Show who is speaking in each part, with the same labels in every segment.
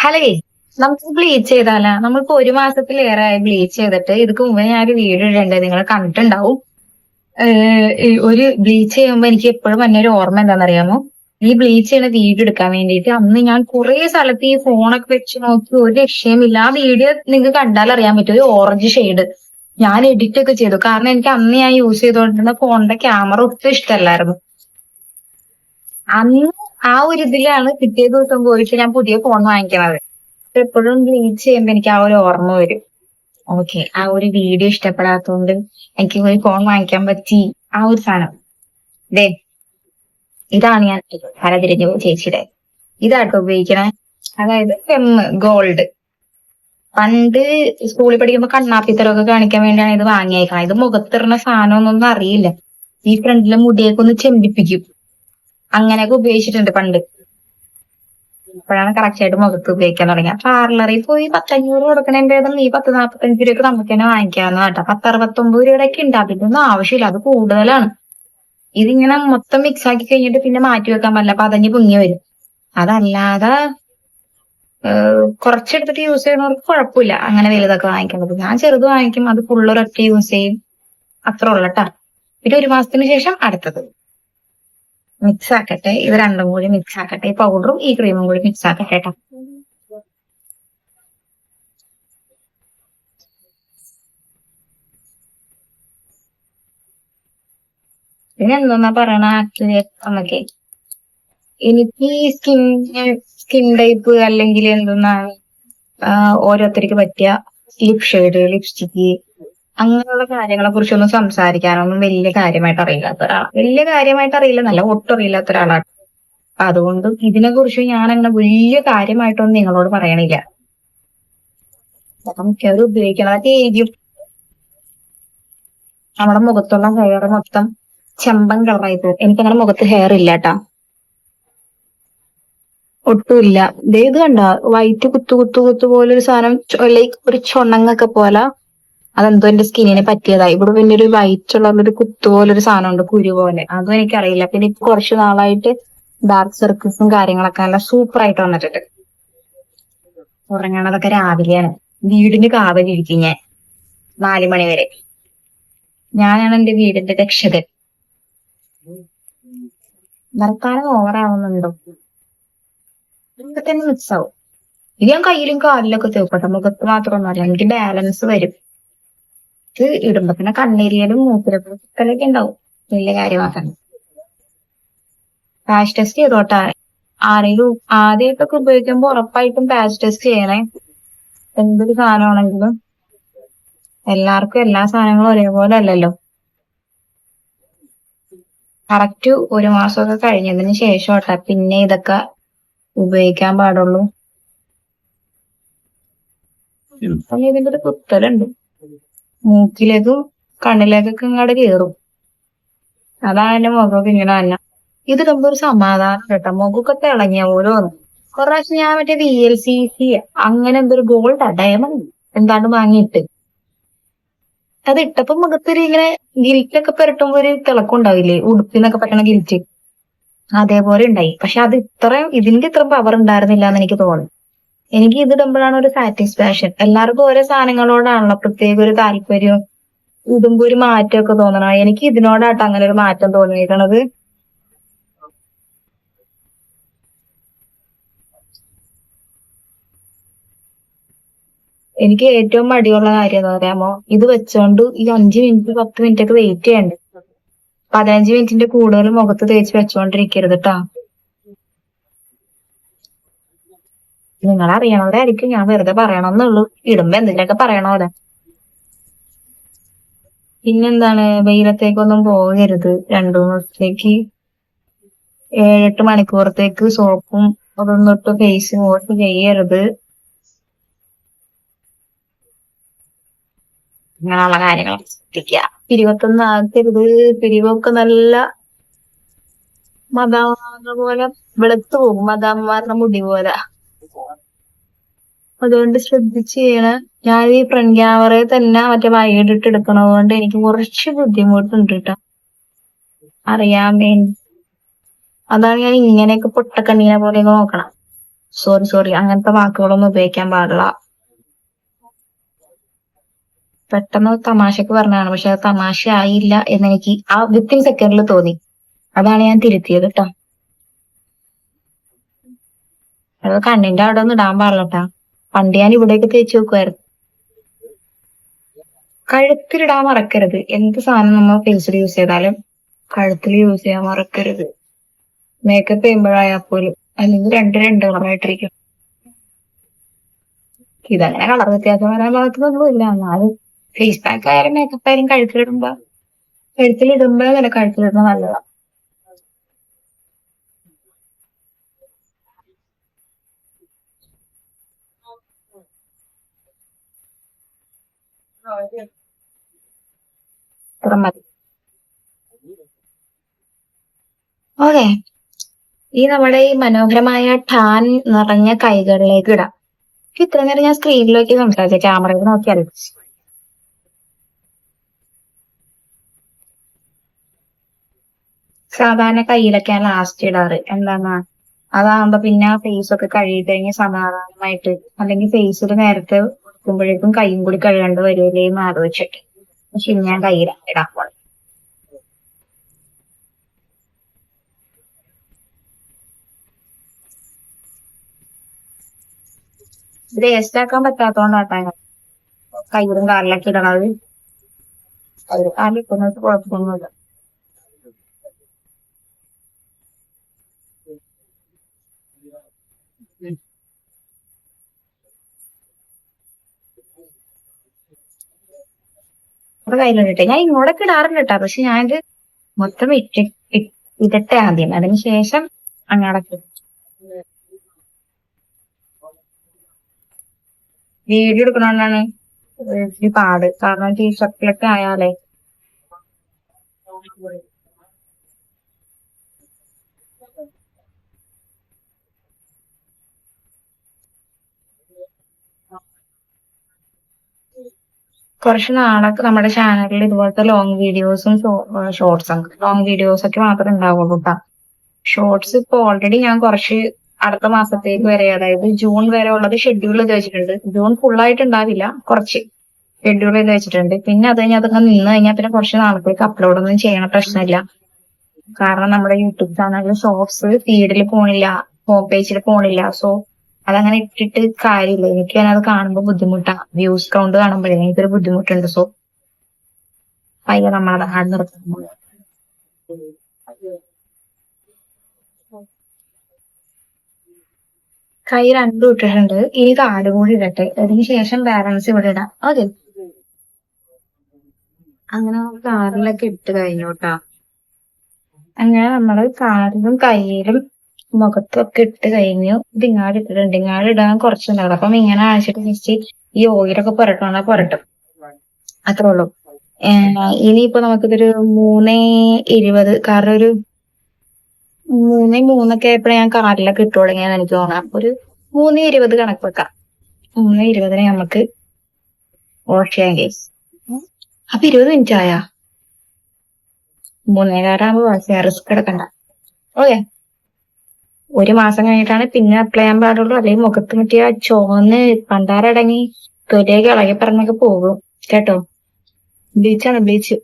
Speaker 1: ഹലേ, നമുക്ക് ബ്ലീച്ച് ചെയ്താലാ? നമ്മളിപ്പോ ഒരു മാസത്തിലേറെ ആയി ബ്ലീച്ച് ചെയ്തിട്ട്. ഇതിക്ക് മുമ്പേ ഞാനൊരു വീഡിയോ ഇടേണ്ടത് നിങ്ങൾ കണ്ടിട്ടുണ്ടാവും. ഈ ഒരു ബ്ലീച്ച് ചെയ്യുമ്പോ എനിക്ക് എപ്പോഴും തന്നെ ഒരു ഓർമ്മ എന്താണെന്നറിയാമോ? ഈ ബ്ലീച്ച് ചെയ്യുന്ന വീഡിയോ എടുക്കാൻ വേണ്ടിയിട്ട് അന്ന് ഞാൻ കുറെ സ്ഥലത്ത് ഈ ഫോണൊക്കെ വെച്ച് നോക്കി, ഒരു രക്ഷയുമില്ല. ആ വീഡിയോ നിങ്ങൾക്ക് കണ്ടാൽ അറിയാൻ പറ്റും, ഒരു ഓറഞ്ച് ഷെയ്ഡ്. ഞാൻ എഡിറ്റ് ഒക്കെ ചെയ്തു, കാരണം എനിക്ക് അന്ന് ഞാൻ യൂസ് ചെയ്തുകൊണ്ടിരുന്ന ഫോണിന്റെ ക്യാമറ ഒട്ടും ഇഷ്ടമല്ലായിരുന്നു. അന്ന് ആ ഒരു ഇതിലാണ് പിറ്റേ ദിവസം പോയിട്ട് ഞാൻ പുതിയ ഫോൺ വാങ്ങിക്കണത്. എപ്പോഴും ബ്ലീച്ച് ചെയ്യുമ്പോ എനിക്ക് ആ ഒരു ഓർമ്മ വരും. ഓക്കെ, ആ ഒരു വീഡിയോ ഇഷ്ടപ്പെടാത്തതുകൊണ്ട് എനിക്ക് ഒരു ഫോൺ വാങ്ങിക്കാൻ പറ്റി. ആ ഒരു സാധനം ദേ, ഇതാണ് ഞാൻ തലതിരിഞ്ഞു ചേച്ചിയുടെ. ഇതാട്ടോ ഉപയോഗിക്കണേ. അതായത് ഗോൾഡ്. പണ്ട് സ്കൂളിൽ പഠിക്കുമ്പോ കണ്ണാപ്പിത്തരമൊക്കെ കാണിക്കാൻ വേണ്ടിയാണ് ഇത് വാങ്ങിയേക്കണം. ഇത് മുഖത്തിടുന്ന സാധനം അറിയില്ല. ഈ ഫ്രണ്ടിലെ മുടിയൊക്കെ ഒന്ന് ചെമ്പിപ്പിക്കും. അങ്ങനെയൊക്കെ ഉപയോഗിച്ചിട്ടുണ്ട് പണ്ട്. ഇപ്പോഴാണ് കറക്റ്റ് ആയിട്ട് മുഖത്ത് ഉപയോഗിക്കാൻ തുടങ്ങിയ. പാർലറിൽ പോയി 10-500 കൊടുക്കണേന്റെ ഭേദം ഈ 10-45 രൂപയ്ക്ക് നമുക്ക് തന്നെ വാങ്ങിക്കാവുന്ന കേട്ടോ. 10-69 രൂപയുടെ ഒക്കെ ഉണ്ട്. അതിനൊന്നും ആവശ്യമില്ല, അത് കൂടുതലാണ്. ഇതിങ്ങനെ മൊത്തം മിക്സ് ആക്കി കഴിഞ്ഞിട്ട് പിന്നെ മാറ്റി വെക്കാൻ പറ്റില്ല, പതഞ്ഞ് പൊങ്ങി വരും. അതല്ലാതെ കുറച്ചെടുത്തിട്ട് യൂസ് ചെയ്യുന്നവർക്ക് കുഴപ്പമില്ല അങ്ങനെ വലുതൊക്കെ വാങ്ങിക്കുന്നത്. ഞാൻ ചെറുത് വാങ്ങിക്കും, അത് ഫുള്ളൊരൊറ്റ യൂസ് ചെയ്യും, അത്ര ഉള്ളട്ടാ. പിന്നെ ഒരു മാസത്തിന് ശേഷം അടുത്തത് മിക്സ് ആക്കട്ടെ. ഇത് രണ്ടും കൂടി മിക്സ് ആക്കട്ടെ, ഈ പൗഡറും ഈ ക്രീമും കൂടി മിക്സ് ആക്കട്ടെ കേട്ടോ. പിന്നെ എന്തോന്നാ പറയണ ആക്ച്വലി എന്നൊക്കെ. എനിക്ക് സ്കിൻ ടൈപ്പ് അല്ലെങ്കിൽ എന്തെന്നാണ് ഓരോരുത്തർക്ക് പറ്റിയ ലിപ് ഷെയ്ഡ്, ലിപ്സ്റ്റിക്ക്, അങ്ങനെയുള്ള കാര്യങ്ങളെ കുറിച്ചൊന്നും സംസാരിക്കാനൊന്നും വലിയ കാര്യമായിട്ട് അറിയില്ലാത്ത ഒരാളാണ്. വലിയ കാര്യമായിട്ട് അറിയില്ല, നല്ല ഒട്ടും അറിയില്ലാത്ത ഒരാളാണ്. അതുകൊണ്ട് ഇതിനെ കുറിച്ച് ഞാൻ അങ്ങനെ വലിയ കാര്യമായിട്ടൊന്നും നിങ്ങളോട് പറയണില്ല. അപ്പൊ മിക്കവരും ഉപയോഗിക്കണതൊക്കെ ഏരിയും നമ്മുടെ മുഖത്തുള്ള ഹെയർ മൊത്തം ചെമ്പൻ കളറായി പോകും. എനിക്കങ്ങനെ മുഖത്ത് ഹെയർ ഇല്ല കേട്ടാ, ഒട്ടുമില്ല. ഇത് കണ്ട വൈറ്റ് കുത്തു കുത്തു കുത്തു പോലെ ഒരു സാധനം, ലൈക്ക് ഒരു ചുണങ്ങൊക്കെ പോലെ. അതെന്തോ എന്റെ സ്കിന്നിന് പറ്റിയതായി. ഇവിടെ പിന്നെ ഒരു വൈറ്റ് ഉള്ള ഒരു കുത്തു പോലെ ഒരു സാധനം ഉണ്ട്, കുരു പോലെ. അതും എനിക്കറിയില്ല. പിന്നെ ഇപ്പൊ കുറച്ചു നാളായിട്ട് ഡാർക്ക് സർക്കിൾസും കാര്യങ്ങളൊക്കെ നല്ല സൂപ്പർ ആയിട്ട് വന്നിട്ടുണ്ട്. ഉറങ്ങണതൊക്കെ രാവിലെയാണ്. വീടിന് കാവലിരിക്കും ഞാൻ 4 മണി വരെ. ഞാനാണ് എന്റെ വീടിന്റെ രക്ഷകൻ. വർത്താനം ഓവറാവുന്നുണ്ടോ? ഇതൊക്കെ തന്നെ മിക്സ് ആവും. ഇത് ഞാൻ കയ്യിലും കാലിലൊക്കെ തേക്കട്ടെ, മുഖത്ത് മാത്രമൊന്നുമല്ല. എനിക്ക് ബാലൻസ് വരും. ഇത് ഇടുമ്പോ പിന്നെ കണ്ണേരിയലും മൂക്കിലൊക്കെ ഉണ്ടാവും. വലിയ കാര്യമാക്കണം. പാച്ച് ടെസ്റ്റ് ചെയ്തോട്ടെ. ആരെങ്കിലും ആദ്യമായിട്ടൊക്കെ ഉപയോഗിക്കുമ്പോ ഉറപ്പായിട്ടും പാച്ച് ടെസ്റ്റ് ചെയ്യണേ. എന്തൊരു സാധനമാണെങ്കിലും എല്ലാവർക്കും എല്ലാ സാധനങ്ങളും ഒരേപോലെ അല്ലല്ലോ. കറക്റ്റ് ഒരു മാസമൊക്കെ കഴിഞ്ഞതിന് ശേഷോട്ടെ പിന്നെ ഇതൊക്കെ ഉപയോഗിക്കാൻ പാടുള്ളൂ. ഇതിന്റെ ഒരു കുത്തലുണ്ട്, മൂക്കിലേക്കും കണ്ണിലേക്കൊക്കെ ഇങ്ങോട്ട് കയറും. അതാണ് എന്റെ മുഖമൊക്കെ ഇങ്ങനെ തന്നെ. ഇത് ഇടുമ്പോ ഒരു സമാധാനം കേട്ടോ, മുഖമൊക്കെ തിളങ്ങിയ പോലെ വന്നു. കുറെ പ്രാവശ്യം ഞാൻ മറ്റേ VLCC അങ്ങനെ എന്തൊരു ഗോൾഡാ ഡയമണ്ട് എന്താണ്ട് വാങ്ങിയിട്ട് അത് ഇട്ടപ്പോ മുഖത്തൊരു ഇങ്ങനെ ഗിൽറ്റൊക്കെ പുരട്ടുമ്പോ ഒരു തിളക്കം ഉണ്ടാവില്ലേ, ഉടുപ്പിന്നൊക്കെ പറ്റണ ഗിൽറ്റ്, അതേപോലെ ഉണ്ടായി. പക്ഷെ അത് ഇതിന്റെ ഇത്ര പവർ ഉണ്ടായിരുന്നില്ല എന്ന് എനിക്ക് തോന്നി. എനിക്ക് ഇത് ഇടുമ്പോഴാണ് ഒരു സാറ്റിസ്ഫാക്ഷൻ. എല്ലാവർക്കും ഓരോ സാധനങ്ങളോടാണല്ലോ പ്രത്യേക ഒരു താല്പര്യം, ഇടുമ്പോ ഒരു മാറ്റമൊക്കെ തോന്നണം. എനിക്ക് ഇതിനോടാട്ടോ അങ്ങനെ ഒരു മാറ്റം തോന്നിയിരിക്കണത്. എനിക്ക് ഏറ്റവും മടിയുള്ള കാര്യം എന്താ പറയാമോ? ഇത് വെച്ചോണ്ട് ഈ 5 മിനിറ്റ് 10 മിനിറ്റ് ഒക്കെ വെയിറ്റ് ചെയ്യണ്ടേ. 15 മിനിറ്റിന്റെ കൂടുതൽ മുഖത്ത് തേച്ച് വെച്ചോണ്ടിരിക്കരുത് കേട്ടോ. നിങ്ങൾ അറിയണവരായിരിക്കും, ഞാൻ വെറുതെ പറയണമെന്നുള്ളൂ. ഇടുമ്പോ എന്തെങ്കിലുമൊക്കെ പറയണോലെ. പിന്നെന്താണ്, വെയിലത്തേക്കൊന്നും പോകരുത് 2 ദിവസത്തേക്ക്. 7-8 മണിക്കൂറത്തേക്ക് സോപ്പും അതൊന്നും ഇട്ട് ഫേസ് വാഷ് ചെയ്യരുത്. അങ്ങനെയുള്ള കാര്യങ്ങൾ ശ്രദ്ധിക്കുക. പിരിവത്തൊന്നും ആക്കരുത്. പിരിവൊക്കെ നല്ല മദാമ്മ പോലെ വെളുത്തു പോകും, മദാമ്മമാരുടെ മുടി പോലെ. അതുകൊണ്ട് ശ്രദ്ധിച്ച് ചെയ്യണം. ഞാൻ ഈ ഫ്രണ്ട് ക്യാമറയിൽ തന്നെ മറ്റേ വൈഡ് ഇട്ട് എടുക്കണത് കൊണ്ട് എനിക്ക് കുറച്ച് ബുദ്ധിമുട്ടുണ്ട് കേട്ടോ, അറിയാൻ വേണ്ടി. അതാണ് ഞാൻ ഇങ്ങനെയൊക്കെ പൊട്ടക്കണ്ണീനെ പോലെയൊക്കെ നോക്കണം. സോറി സോറി, അങ്ങനത്തെ വാക്കുകളൊന്നും ഉപയോഗിക്കാൻ പാടില്ല. പെട്ടെന്ന് തമാശക്ക് പറഞ്ഞതാണ്, പക്ഷെ അത് തമാശ ആയില്ല എന്നെനിക്ക് ആ വിത്തിൻ സെക്കൻഡിൽ തോന്നി. അതാണ് ഞാൻ തിരുത്തിയത് കേട്ടോ. അത് കണ്ണിന്റെ അവിടെ ഒന്നും ഇടാൻ പാടില്ല കേട്ടാ. പണ്ട് ഞാൻ ഇവിടേക്ക് തേച്ച് വെക്കുമായിരുന്നു. കഴുത്തിലിടാൻ മറക്കരുത്. എന്ത് സാധനം നമ്മൾ ഫേസിൽ യൂസ് ചെയ്താലും കഴുത്തിൽ യൂസ് ചെയ്യാൻ മറക്കരുത്. മേക്കപ്പ് ചെയ്യുമ്പോഴായാൽ പോലും, അല്ലെങ്കിൽ രണ്ട് കളറായിട്ടിരിക്കും. ഇതങ്ങനെ കളർ വ്യത്യാസം വരാൻ പാകത്തിനൊന്നുമില്ല. എന്നാലും ഫേസ് പാക്ക് ആയാലും മേക്കപ്പ് ആയാലും കഴുത്തിലിടുമ്പോ തന്നെ കഴുത്തിലിടുന്ന നല്ലതാണ്. ഇത്ര മതി. ഓക്കെ, ഈ നമ്മുടെ ഈ മനോഹരമായ ടാൻ നിറഞ്ഞ കൈകളിലേക്ക് ഇടാം. ഇത്ര നേരം ഞാൻ സ്ക്രീനിലേക്ക് സംസാരിച്ച ക്യാമറയിൽ നോക്കിയാൽ സാധാരണ കയ്യിലൊക്കെയാണ് ലാസ്റ്റ് ഇടാറ്. എന്താന്നാ, അതാകുമ്പോ പിന്നെ ആ ഫേസ് ഒക്കെ കഴുകി കഴിഞ്ഞ് സമാധാനമായിട്ട്, അല്ലെങ്കിൽ ഫേസിൽ നേരത്തെ വെക്കുമ്പോഴേക്കും കൈയും കൂടി കഴുകേണ്ടി വരുമല്ലേ എന്ന് ആലോചിച്ചിട്ട്. പക്ഷെ ഇനി ഞാൻ കയ്യിലാണ് ഇടാൻ പോണത്. ഇത് വേസ്റ്റ് ആക്കാൻ പറ്റാത്തോണ്ടാട്ടാ കയ്യിലും കാലിലൊക്കെ ഇടണത്. കയ്യിലും കാലിൽ ഇട്ടുന്നത് കുഴപ്പമൊന്നുമില്ല. അപ്പൊ കയ്യിലിട്ടെ ഞാൻ ഇങ്ങോട്ടൊക്കെ ഇടാറുണ്ട് കേട്ടാ. പക്ഷെ ഞാനിത് മൊത്തം ഇടട്ടെ ആദ്യം, അതിനുശേഷം അങ്ങോട്ടൊക്കെ വീഡിയോ എടുക്കണോണ്ടാണ് ഈ പാട്. കാരണം ടീഷർട്ടിലൊക്കെ ആയാലേ കുറച്ച് നാളൊക്കെ നമ്മുടെ ചാനലിൽ ഇതുപോലത്തെ ലോങ് വീഡിയോസും ഷോർട്സും, ലോങ് വീഡിയോസ് ഒക്കെ മാത്രമേ ഉണ്ടാവുള്ളൂ കേട്ടോ. ഷോർട്സ് ഇപ്പൊ ഓൾറെഡി ഞാൻ കുറച്ച് അടുത്ത മാസത്തേക്ക് വരെ, അതായത് ജൂൺ വരെ ഉള്ളത് ഷെഡ്യൂൾ ചെയ്ത് വെച്ചിട്ടുണ്ട്. ജൂൺ ഫുള്ളായിട്ട് ഉണ്ടാവില്ല, കുറച്ച് ഷെഡ്യൂൾ ചെയ്ത് വെച്ചിട്ടുണ്ട്. പിന്നെ അത് കഴിഞ്ഞ് അതങ്ങ് നിന്ന് കഴിഞ്ഞാൽ പിന്നെ കുറച്ച് നാളത്തേക്ക് അപ്ലോഡ് ഒന്നും ചെയ്യണ പ്രശ്നമില്ല. കാരണം നമ്മുടെ യൂട്യൂബ് ചാനലിൽ ഷോർട്സ് ഫീഡിൽ പോണില്ല, ഹോം പേജിൽ പോണില്ല. സോ അതങ്ങനെ ഇട്ടിട്ട് കാര്യമില്ല. എനിക്ക് തന്നെ അത് കാണുമ്പോൾ ബുദ്ധിമുട്ടാണ്. വ്യൂസ് കൗണ്ട് കാണുമ്പോഴേ എനിക്കൊരു ബുദ്ധിമുട്ടുണ്ട്. സോ പയ്യെ നമ്മളത് ആഡ് നിർത്തുമ്പോൾ കൈ രണ്ടും ഇട്ടിട്ടുണ്ട്. ഇനി കാല് കൂടി ഇടട്ടെ, അതിന് ശേഷം ബാലൻസ് ഇവിടെ ഇടാം. ഓക്കെ, അങ്ങനെ കാലിലൊക്കെ ഇട്ട് കഴിഞ്ഞു കേട്ടാ. അങ്ങനെ നമ്മള് കാലിലും കയ്യിലും മുഖത്തും ഒക്കെ ഇട്ട് കഴിഞ്ഞു. ഇത് ഇങ്ങാട് ഇട്ടിട്ടുണ്ട്. ഇങ്ങാട് ഇടാൻ കുറച്ചുണ്ടാവും. അപ്പം ഇങ്ങനെ അഴിച്ചിട്ട് ജസ്റ്റ് ഈ ഓയിലൊക്കെ പുരട്ടണം, പുരട്ടും. അത്രേ ഉള്ളൂ. ഇനിയിപ്പോ നമുക്കിതൊരു 3:20, കാരണം ഒരു 3:03 ആയപ്പോഴേ ഞാൻ കാലിലൊക്കെ ഇട്ടു തുടങ്ങിയെന്ന് എനിക്ക് തോന്നാം. ഒരു 3:20 കണക്ക് വെക്കാം. 3:20 നമുക്ക് വാഷ് ചെയ്യാൻ കേസ്. അപ്പൊ 20 മിനിറ്റ് ആയാ? 3:15 വാഷ് ചെയ്യാൻ, റിസ്ക് എടുക്കണ്ട. ഓക്കെ, 1 മാസം കഴിഞ്ഞിട്ടാണ് പിന്നെ അപ്ലൈ ചെയ്യാൻ പാടുള്ളൂ. അല്ലെങ്കിൽ മുഖത്ത് മറ്റിയ ചോന്ന് പണ്ടാരടങ്ങി തൊലിയൊക്കെ ഇളകി പറഞ്ഞൊക്കെ പോകും കേട്ടോ. ബ്ലീച്ചാണ്, ബ്ലീച്ച്.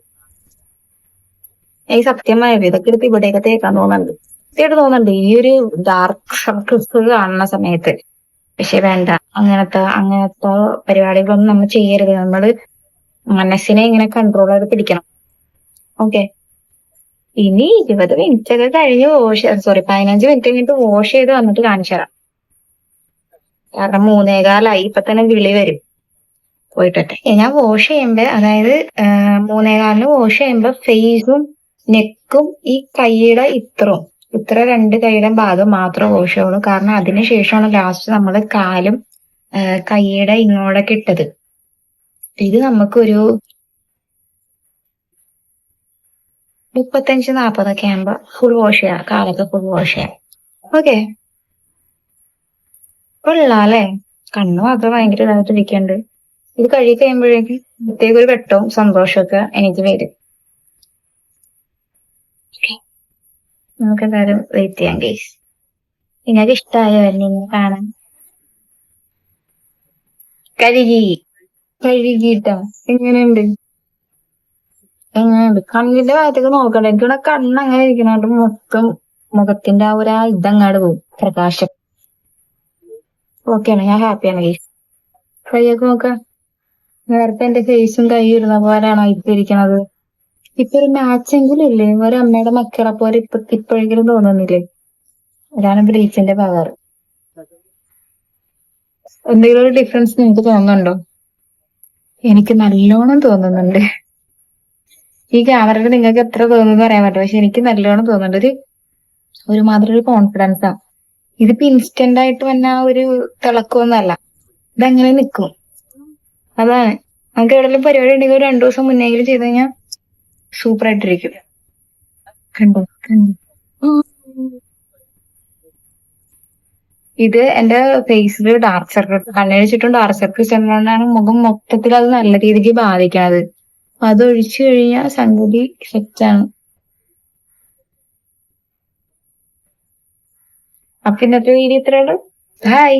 Speaker 1: ഈ സത്യമായ ഇതൊക്കെ എടുത്ത് ഇവിടെയൊക്കെ തേക്കാൻ തോന്നുന്നുണ്ട്. തോന്നുന്നുണ്ട് ഈ ഒരു ഡാർക്ക് സർക്കിൾസ് കാണുന്ന സമയത്ത്. പക്ഷെ വേണ്ട, അങ്ങനത്തെ പരിപാടികളൊന്നും നമ്മൾ ചെയ്യരുത്. നമ്മള് മനസ്സിനെ ഇങ്ങനെ കൺട്രോൾ ചെയ്ത് പിടിക്കണം. ഓക്കെ, ഇനി 20 മിനിറ്റ് ഒക്കെ കഴിഞ്ഞ് 15 മിനിറ്റ് കഴിഞ്ഞിട്ട് വാഷ് ചെയ്ത് വന്നിട്ട് കാണിച്ചു തരാം. കാരണം 3:15 ഇപ്പൊ തന്നെ വിളി വരും. പോയിട്ടെ ഞാൻ വാഷ് ചെയ്യുമ്പോ, അതായത് 3:15 വാഷ് ചെയ്യുമ്പോ ഫേസും നെക്കും ഈ കൈയുടെ ഇത്ര 2 കൈയുടെ ഭാഗം മാത്രം വാഷ് ചെയ്യുള്ളൂ. കാരണം അതിനുശേഷമാണ് ലാസ്റ്റ് നമ്മൾ കാലും കൈയുടെ ഇങ്ങോട്ടൊക്കെ ഇട്ടത്. ഇത് നമുക്കൊരു 35-40 ആകുമ്പോ ഫുൾ വാഷ് ചെയ്യാം, കാലൊക്കെ ഫുൾ വാഷ് ചെയ്യാം. ഓക്കെ, കൊള്ളാല്ലേ? കണ്ണ് മാത്രം ഭയങ്കര ഇതായിട്ടിരിക്കുന്നുണ്ട്. ഇത് കഴുകി കഴിയുമ്പോഴേക്കും പ്രത്യേക ഒരു വെട്ടവും സന്തോഷമൊക്കെ എനിക്ക് വരും. നമുക്ക് എന്തായാലും വെയിറ്റ് ചെയ്യാം ഗൈസ്. നിങ്ങൾക്ക് ഇഷ്ടമായോ എന്നെ കാണാൻ? കഴുകി കഴുകിട്ടാ എങ്ങനെയുണ്ട്? എങ്ങനെയുണ്ട്? കണ്ണിന്റെ ഭാഗത്തേക്ക് നോക്കണ്ട. എനിക്കിവിടെ കണ്ണ് അങ്ങനെ ഇരിക്കണോണ്ട് മൊത്തം മുഖത്തിന്റെ ആ ഒരു ഇതങ്ങാട് പോകും, പ്രകാശം. ഓക്കെയാണ്, ഞാൻ ഹാപ്പിയാണ് ഗൈസ്. കൈയൊക്കെ നോക്കാം. നേരത്തെ എന്റെ ഫേസും കൈ ഇരുന്ന പോലെയാണോ ഇപ്പൊ ഇരിക്കണത്? ഇപ്പൊ ഒരു മാച്ചെങ്കിലും ഇല്ലേ? ഒരു അമ്മയുടെ മക്കളെ പോലെ ഇപ്പോഴെങ്കിലും തോന്നുന്നില്ലേ? അതാണ് ബ്ലീച്ചിന്റെ പവർ. എന്തെങ്കിലും ഒരു ഡിഫറൻസ് നിങ്ങൾക്ക് തോന്നുന്നുണ്ടോ? എനിക്ക് നല്ലോണം തോന്നുന്നുണ്ട്. ഈ ക്യാമറയിൽ നിങ്ങൾക്ക് എത്ര തോന്നുന്നു പറയാൻ പറ്റും, പക്ഷെ എനിക്ക് നല്ലോണം തോന്നുന്നുണ്ട്. ഒരുമാതിരി ഒരു കോൺഫിഡൻസാ. ഇതിപ്പോ ഇൻസ്റ്റന്റ് ആയിട്ട് വന്ന ആ ഒരു തിളക്കമൊന്നുമല്ല, ഇതങ്ങനെ നിക്കും. അതാണ്. നമുക്ക് എവിടെയെങ്കിലും പരിപാടി ഉണ്ടെങ്കിൽ ഒരു 2 ദിവസം മുന്നെങ്കിലും ചെയ്ത് കഴിഞ്ഞാൽ സൂപ്പർ ആയിട്ടിരിക്കും. കണ്ടോ കണ്ടോ? ഉം. ഇത് എന്റെ ഫേസിൽ ഡാർക്ക് സർക്കിൾ, കണ്ണിന് ചുറ്റും ഡാർക്ക് സർക്കിൾസ് ഉള്ളതുകൊണ്ടാണ് മുഖം മൊത്തത്തിൽ അത് നല്ല രീതിക്ക് ബാധിക്കാതെ. അത് ഒഴിച്ചു കഴിഞ്ഞാൽ സംഗതി സെറ്റാണ്. അപ്പൊ ഇന്നത്തെ വീഡിയോ ഇത്രയുള്ളൂ. ഹായ്.